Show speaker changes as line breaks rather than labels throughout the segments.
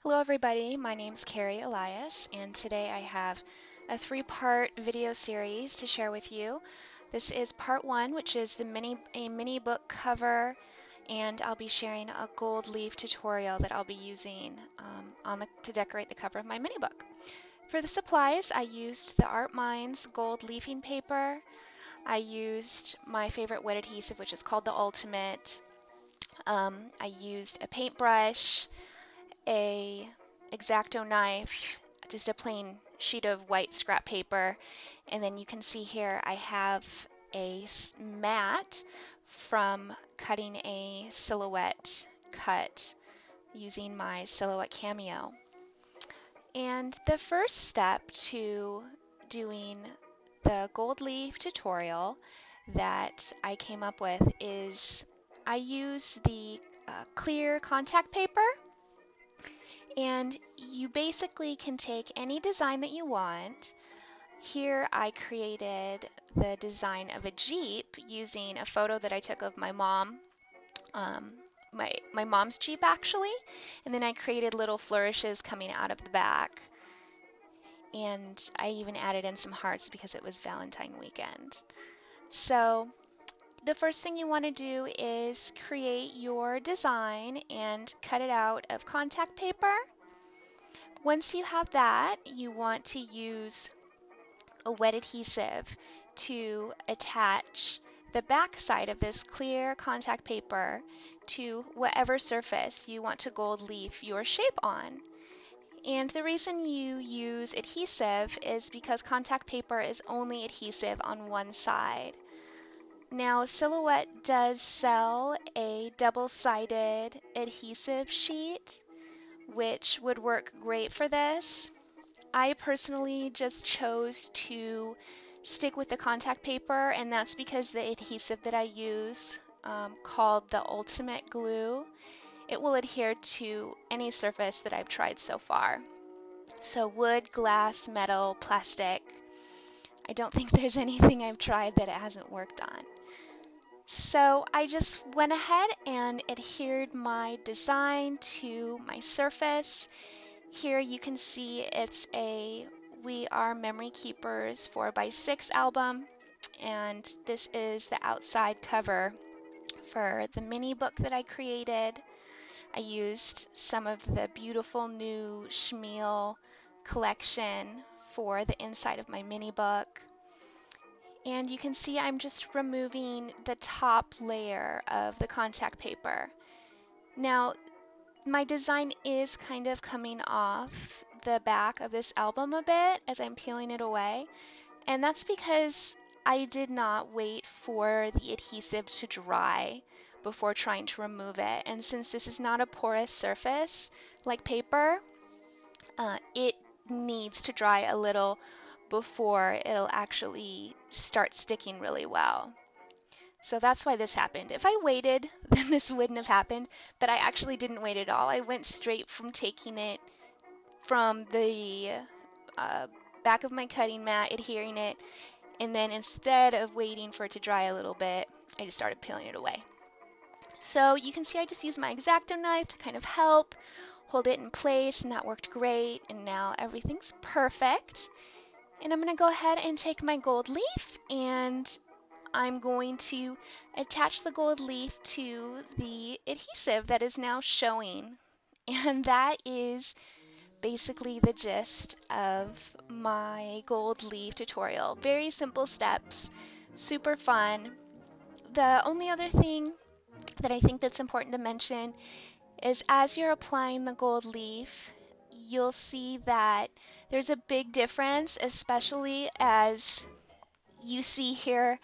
Hello everybody, my name's Carrie Elias, and today I have a three-part video series to share with you. This is part one, which is a mini book cover, and I'll be sharing a gold leaf tutorial that I'll be using to decorate the cover of my mini book. For the supplies, I used the Art Minds gold leafing paper. I used my favorite wet adhesive, which is called the Ultimate. I used a paintbrush, a X-Acto knife, just a plain sheet of white scrap paper, and then you can see here I have a mat from cutting a silhouette cut using my Silhouette Cameo. And the first step to doing the gold leaf tutorial that I came up with is I use the clear contact paper. And you basically can take any design that you want. Here I created the design of a Jeep using a photo that I took of my mom, um, my mom's Jeep actually, and then I created little flourishes coming out of the back. And I even added in some hearts because it was Valentine weekend. So the first thing you want to do is create your design and cut it out of contact paper. Once you have that, you want to use a wet adhesive to attach the back side of this clear contact paper to whatever surface you want to gold leaf your shape on. And the reason you use adhesive is because contact paper is only adhesive on one side. Now, Silhouette does sell a double-sided adhesive sheet, which would work great for this. I personally just chose to stick with the contact paper, and that's because the adhesive that I use, called the Ultimate Glue, it will adhere to any surface that I've tried so far. So wood, glass, metal, plastic. I don't think there's anything I've tried that it hasn't worked on. So I just went ahead and adhered my design to my surface. Here you can see it's a We Are Memory Keepers 4x6 album, and this is the outside cover for the mini book that I created. I used some of the beautiful new Shimelle collection for the inside of my mini book. And you can see I'm just removing the top layer of the contact paper. Now, my design is kind of coming off the back of this album a bit as I'm peeling it away, and that's because I did not wait for the adhesive to dry before trying to remove it. And since this is not a porous surface like paper, it needs to dry a little before it'll actually start sticking really well. So that's why this happened. If I waited, then this wouldn't have happened, but I actually didn't wait at all. I went straight from taking it from the uh, back of my cutting mat, adhering it, and then instead of waiting for it to dry a little bit, I just started peeling it away. So you can see I just used my X-Acto knife to kind of help hold it in place, and that worked great, and now everything's perfect. And I'm going to go ahead and take my gold leaf, and I'm going to attach the gold leaf to the adhesive that is now showing. And that is basically the gist of my gold leaf tutorial. Very simple steps, super fun. The only other thing that I think that's important to mention is as you're applying the gold leaf, you'll see that there's a big difference, especially as you see here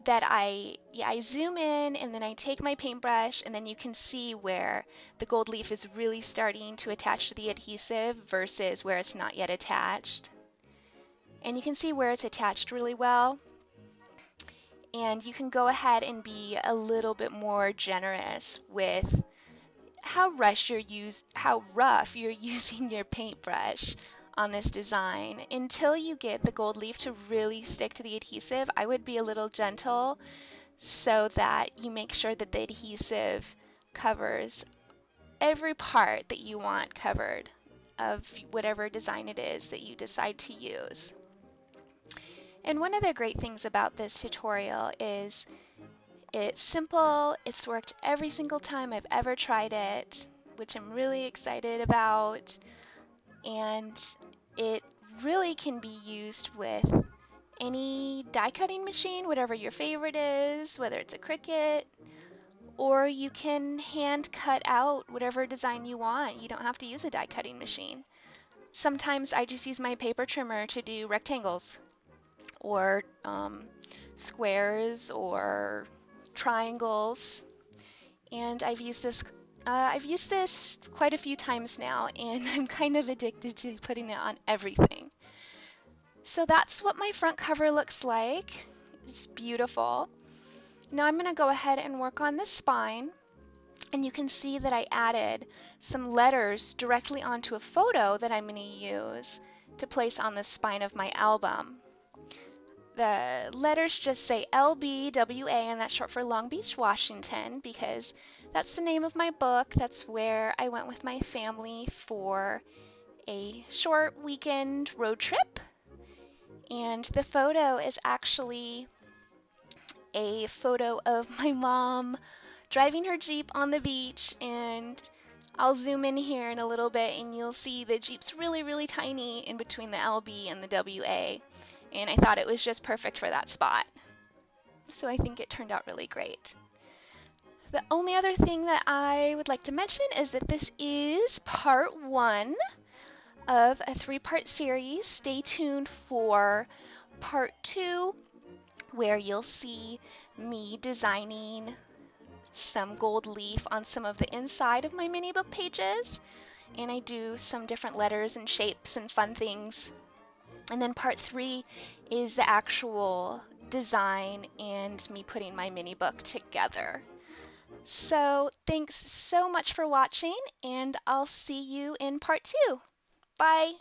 that I zoom in and then I take my paintbrush, and then you can see where the gold leaf is really starting to attach to the adhesive versus where it's not yet attached. And you can see where it's attached really well. And you can go ahead and be a little bit more generous with how rough you're using your paintbrush on this design. Until you get the gold leaf to really stick to the adhesive, I would be a little gentle so that you make sure that the adhesive covers every part that you want covered of whatever design it is that you decide to use. And one of the great things about this tutorial is it's simple, it's worked every single time I've ever tried it, which I'm really excited about, and it really can be used with any die cutting machine, whatever your favorite is, whether it's a Cricut, or you can hand cut out whatever design you want. You don't have to use a die cutting machine. Sometimes I just use my paper trimmer to do rectangles or squares or triangles, and I've used this quite a few times now, and I'm kind of addicted to putting it on everything. So that's what my front cover looks like. It's beautiful. Now I'm going to go ahead and work on the spine, and you can see that I added some letters directly onto a photo that I'm going to use to place on the spine of my album. The letters just say LBWA, and that's short for Long Beach, Washington, because that's the name of my book. That's where I went with my family for a short weekend road trip. And the photo is actually a photo of my mom driving her Jeep on the beach, and I'll zoom in here in a little bit and you'll see the Jeep's really, really tiny in between the LB and the WA, and I thought it was just perfect for that spot. So I think it turned out really great. The only other thing that I would like to mention is that this is part 1 of a 3-part series. Stay tuned for part 2, where you'll see me designing some gold leaf on some of the inside of my mini book pages, and I do some different letters and shapes and fun things. And then part 3 is the actual design and me putting my mini book together. So thanks so much for watching, and I'll see you in part 2. Bye!